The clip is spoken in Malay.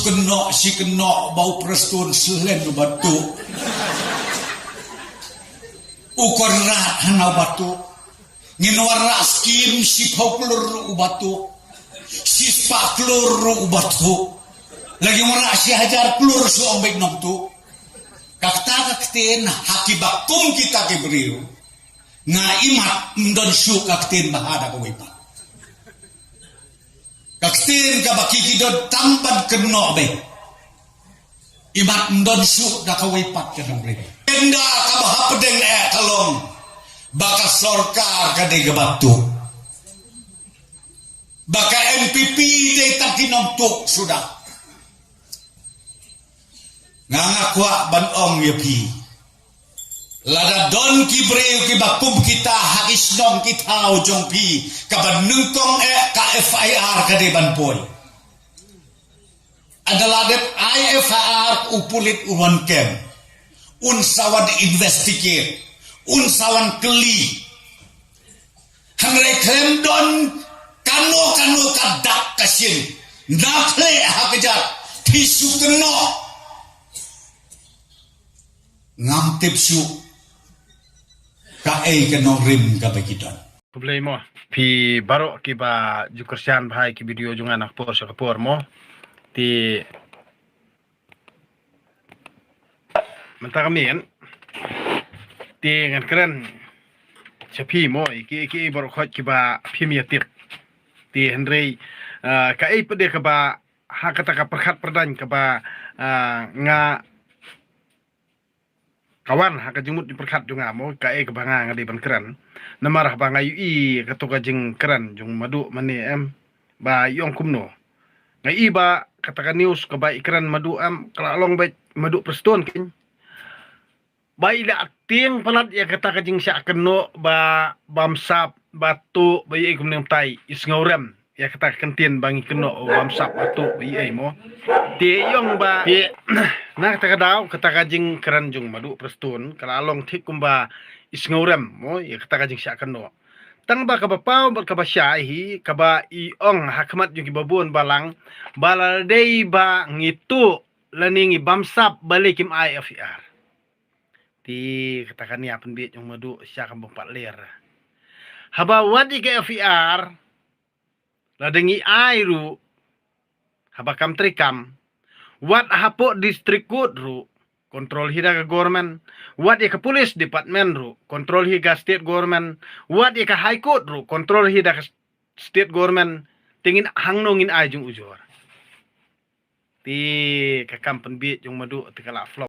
kena si kena bau prestun selen nu batu ukor rat hanau batu nginwara skim si pauklur batu si spaklur batu lagi mara si hajar klur su ombek nom tu kakta kakten hakibakum kita kebriu nga imat ndon su kakten bahada ko ipat kakten ka baki kidon tamban keno be imat ndon su da ka ipat ka nombre enda ka bahapedeng talong baka sorkar ka de batu baka MPP de takinom tuk sudah ngangakwa banong yapi lada don kibreu ki bakum kita hakis nong kita ujong pi kaban nungkong ka FIR ka deban poy adalah dep IFIR upulit uwan kem unsawan investigate unsawan keli hangre klem don kano kadak kasin nakle hakejat tisu keno ngamtip su kae ke norim ka begitan problemo pi baro ki ba jukursian bhai ki video jungan ak por sa por mo ti menta kamin ti ngan kren chapi mo ki baro khot ki ba pi mi atik ti henry kae pede ka ba ha kata ka perkhat perdan ka ba nga kawan haka jengmut di perkat junga mo kae kebanga ngadi ban keran namarah banga ui katoka jeng keran jung madu mani ba yong kumno ngai ba katakan news ka ba ikran madu kala long ba madu preston kin ba ila akting palat ya kata jeng sya keno ba bamsap batu ba ye kumnem tai isngorem ya kata kentien bangi keno bamsap batu ba ye mo ti yong ba nah kata kajing keran jung madu prestun kala long thik kumba isngorem mo ya kata kajing sya kano tang ba kabapau ba kabasyahi kaba iong hakmat jung kibabun balang baladei ba ngitu laningi bamsap balikim IFR ti katakan ya penbit jung madu sya kambung patler haba wadi ke FIR ladengi airu haba kam trikam wat hapo distrik kut ru kontrol hida ke government wat ke police department ru kontrol hida state government wat ke high court ru kontrol hida ke state government tingin hangnongin ajung ujur ti ke kampen bit jung madu tikala flop